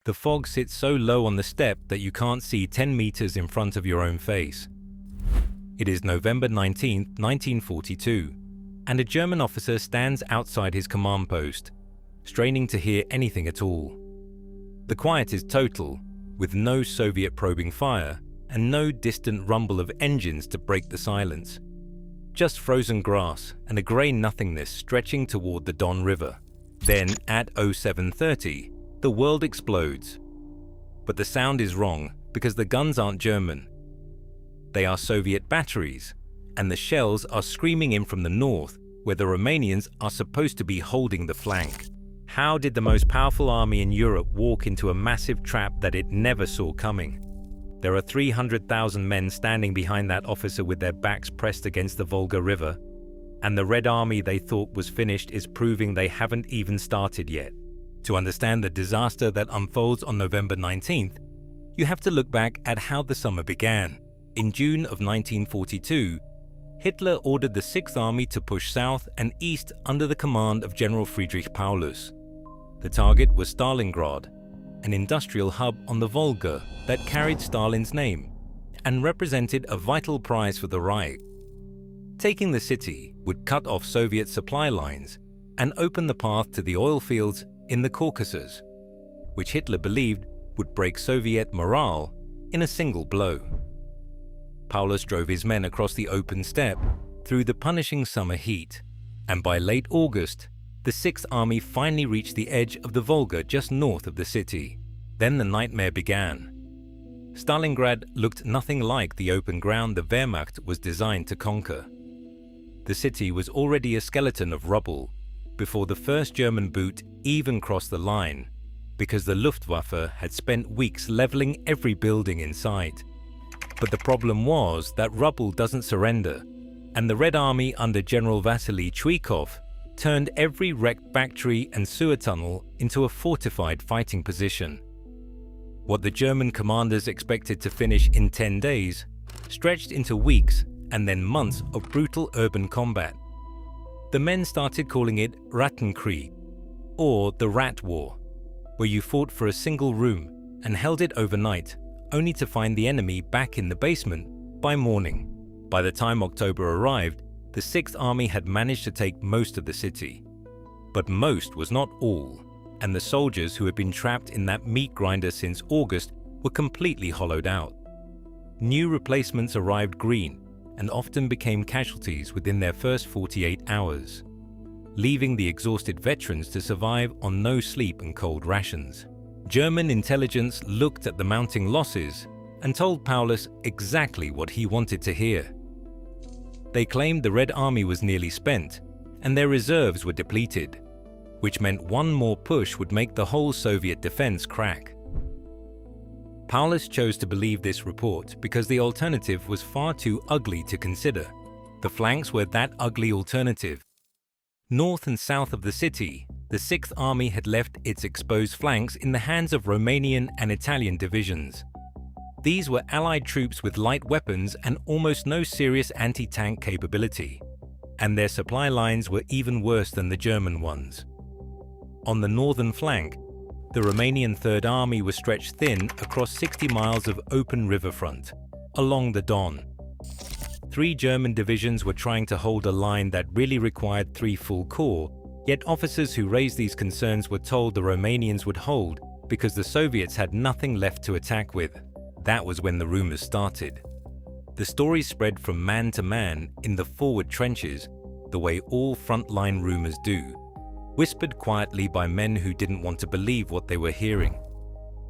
The fog sits so low on the steppe that you can't see 10 meters in front of your own face. It is November 19, 1942, and a German officer stands outside his command post, straining to hear anything at all. The quiet is total, with no Soviet probing fire and no distant rumble of engines to break the silence. Just frozen grass and a grey nothingness stretching toward the Don River. Then, at 0730, the world explodes. But the sound is wrong because the guns aren't German. They are Soviet batteries, and the shells are screaming in from the north, where the Romanians are supposed to be holding the flank. How did the most powerful army in Europe walk into a massive trap that it never saw coming? There are 300,000 men standing behind that officer with their backs pressed against the Volga River, and the Red Army they thought was finished is proving they haven't even started yet. To understand the disaster that unfolds on November 19th, you have to look back at how the summer began. In June of 1942, Hitler ordered the Sixth Army to push south and east under the command of General Paulus. The target was Stalingrad, an industrial hub on the Volga that carried Stalin's name and represented a vital prize for the Reich. Taking the city would cut off Soviet supply lines and open the path to the oil fields in the Caucasus, which Hitler believed would break Soviet morale in a single blow. Paulus drove his men across the open steppe through the punishing summer heat, and by late August, the Sixth Army finally reached the edge of the Volga just north of the city. Then the nightmare began. Stalingrad looked nothing like the open ground the Wehrmacht was designed to conquer. The city was already a skeleton of rubble before the first German boot even crossed the line, because the Luftwaffe had spent weeks leveling every building in sight. But the problem was that rubble doesn't surrender, and the Red Army under General Vasily Chuikov turned every wrecked factory and sewer tunnel into a fortified fighting position. What the German commanders expected to finish in 10 days stretched into weeks and then months of brutal urban combat. The men started calling it Rattenkrieg, or the Rat War, where you fought for a single room and held it overnight, only to find the enemy back in the basement by morning. By the time October arrived, the Sixth Army had managed to take most of the city. But most was not all, and the soldiers who had been trapped in that meat grinder since August were completely hollowed out. New replacements arrived green and often became casualties within their first 48 hours, leaving the exhausted veterans to survive on no sleep and cold rations. German intelligence looked at the mounting losses and told Paulus exactly what he wanted to hear. They claimed the Red Army was nearly spent and their reserves were depleted, which meant one more push would make the whole Soviet defense crack. Paulus chose to believe this report because the alternative was far too ugly to consider. The flanks were that ugly alternative. North and south of the city, the Sixth Army had left its exposed flanks in the hands of Romanian and Italian divisions. These were Allied troops with light weapons and almost no serious anti-tank capability, and their supply lines were even worse than the German ones. On the northern flank, the Romanian Third Army was stretched thin across 60 miles of open riverfront, along the Don. 3 German divisions were trying to hold a line that really required 3 full corps, yet officers who raised these concerns were told the Romanians would hold because the Soviets had nothing left to attack with. That was when the rumors started. The story spread from man to man in the forward trenches, the way all frontline rumors do, whispered quietly by men who didn't want to believe what they were hearing.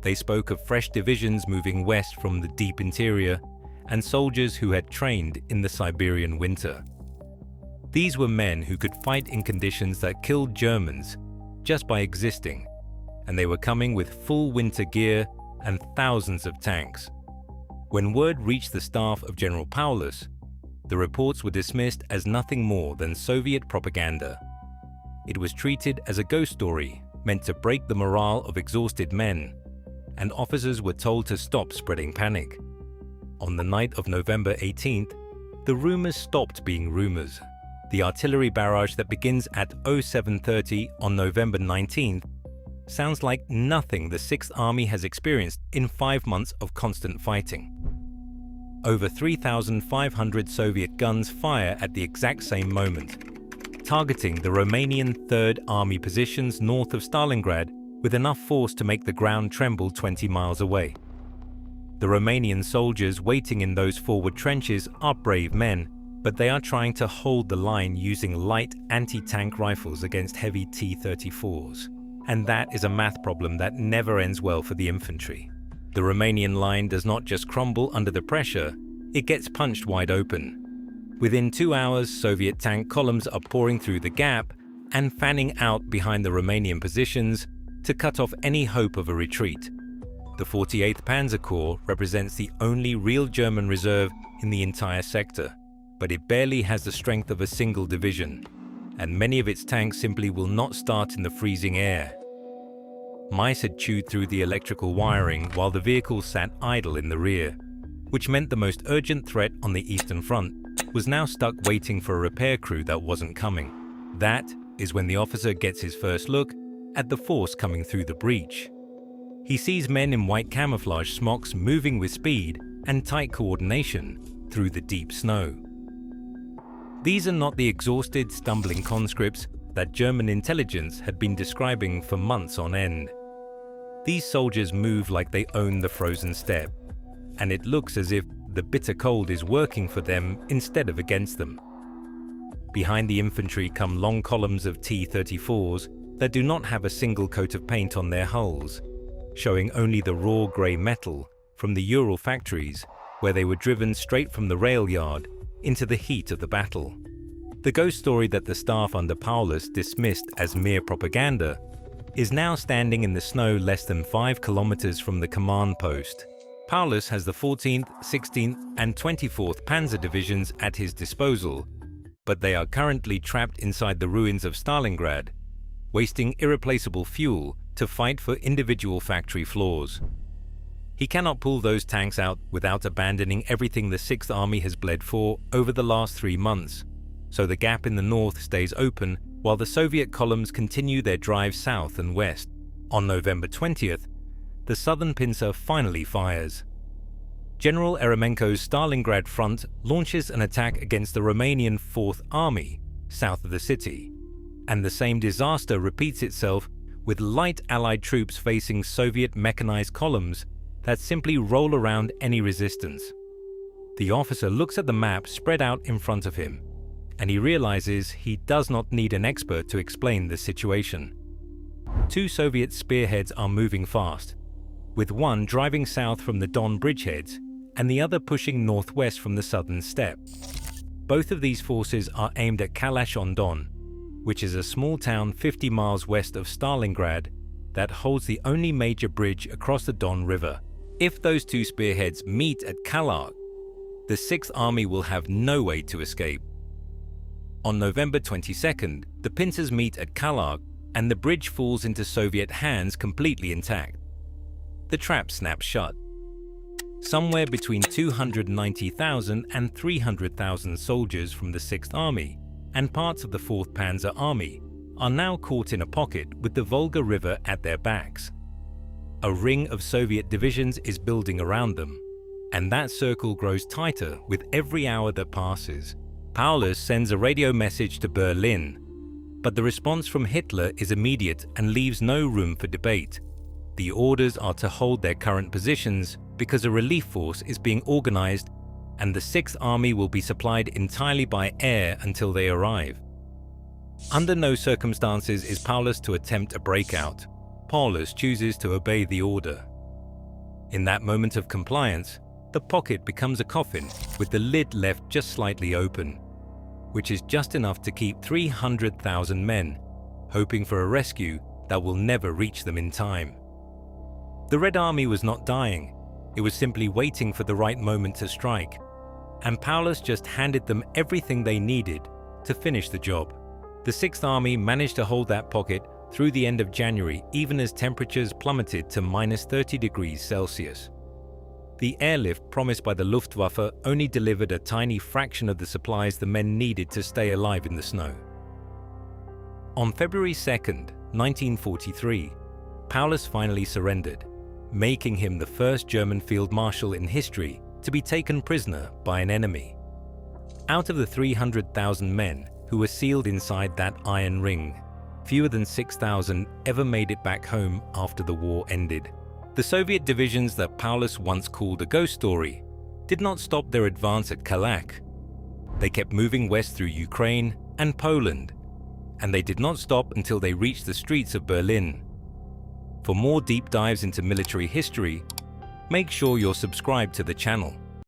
They spoke of fresh divisions moving west from the deep interior and soldiers who had trained in the Siberian winter. These were men who could fight in conditions that killed Germans just by existing, and they were coming with full winter gear and thousands of tanks. When word reached the staff of General Paulus, the reports were dismissed as nothing more than Soviet propaganda. It was treated as a ghost story meant to break the morale of exhausted men, and officers were told to stop spreading panic. On the night of November 18th, the rumors stopped being rumors. The artillery barrage that begins at 0730 on November 19th sounds like nothing the Sixth Army has experienced in 5 months of constant fighting. Over 3,500 Soviet guns fire at the exact same moment, targeting the Romanian Third Army positions north of Stalingrad with enough force to make the ground tremble 20 miles away. The Romanian soldiers waiting in those forward trenches are brave men, but they are trying to hold the line using light anti-tank rifles against heavy T-34s. And that is a math problem that never ends well for the infantry. The Romanian line does not just crumble under the pressure, it gets punched wide open. Within 2 hours, Soviet tank columns are pouring through the gap and fanning out behind the Romanian positions to cut off any hope of a retreat. The 48th Panzer Corps represents the only real German reserve in the entire sector, but it barely has the strength of a single division, and many of its tanks simply will not start in the freezing air. Mice had chewed through the electrical wiring while the vehicles sat idle in the rear, which meant the most urgent threat on the Eastern Front was now stuck waiting for a repair crew that wasn't coming. That is when the officer gets his first look at the force coming through the breach. He sees men in white camouflage smocks moving with speed and tight coordination through the deep snow. These are not the exhausted, stumbling conscripts that German intelligence had been describing for months on end. These soldiers move like they own the frozen steppe, and it looks as if the bitter cold is working for them instead of against them. Behind the infantry come long columns of T-34s that do not have a single coat of paint on their hulls, showing only the raw grey metal from the Ural factories where they were driven straight from the rail yard into the heat of the battle. The ghost story that the staff under Paulus dismissed as mere propaganda is now standing in the snow less than 5 kilometers from the command post. Paulus has the 14th, 16th and 24th Panzer Divisions at his disposal, but they are currently trapped inside the ruins of Stalingrad, wasting irreplaceable fuel to fight for individual factory floors. He cannot pull those tanks out without abandoning everything the Sixth Army has bled for over the last 3 months, so the gap in the north stays open while the Soviet columns continue their drive south and west. On November 20th, the southern pincer finally fires. General Eremenko's Stalingrad front launches an attack against the Romanian Fourth Army south of the city, and the same disaster repeats itself with light Allied troops facing Soviet mechanized columns that simply roll around any resistance. The officer looks at the map spread out in front of him, and he realizes he does not need an expert to explain the situation. 2 Soviet spearheads are moving fast, with one driving south from the Don bridgeheads and the other pushing northwest from the southern steppe. Both of these forces are aimed at Kalash-on-Don, which is a small town 50 miles west of Stalingrad that holds the only major bridge across the Don River. If those 2 spearheads meet at Kalark, the Sixth Army will have no way to escape. On November 22nd, the pincers meet at Kalark and the bridge falls into Soviet hands completely intact. The trap snaps shut. Somewhere between 290,000 and 300,000 soldiers from the Sixth Army and parts of the 4th Panzer Army are now caught in a pocket with the Volga River at their backs. A ring of Soviet divisions is building around them, and that circle grows tighter with every hour that passes. Paulus sends a radio message to Berlin, but the response from Hitler is immediate and leaves no room for debate. The orders are to hold their current positions because a relief force is being organized and the Sixth Army will be supplied entirely by air until they arrive. Under no circumstances is Paulus to attempt a breakout. Paulus chooses to obey the order. In that moment of compliance, the pocket becomes a coffin with the lid left just slightly open, which is just enough to keep 300,000 men, hoping for a rescue that will never reach them in time. The Red Army was not dying, it was simply waiting for the right moment to strike, and Paulus just handed them everything they needed to finish the job. The Sixth Army managed to hold that pocket through the end of January, even as temperatures plummeted to -30 degrees Celsius. The airlift promised by the Luftwaffe only delivered a tiny fraction of the supplies the men needed to stay alive in the snow. On February 2nd, 1943, Paulus finally surrendered, making him the first German field marshal in history to be taken prisoner by an enemy. Out of the 300,000 men who were sealed inside that iron ring, fewer than 6,000 ever made it back home after the war ended. The Soviet divisions that Paulus once called a ghost story did not stop their advance at Kalach. They kept moving west through Ukraine and Poland, and they did not stop until they reached the streets of Berlin. For more deep dives into military history, make sure you're subscribed to the channel.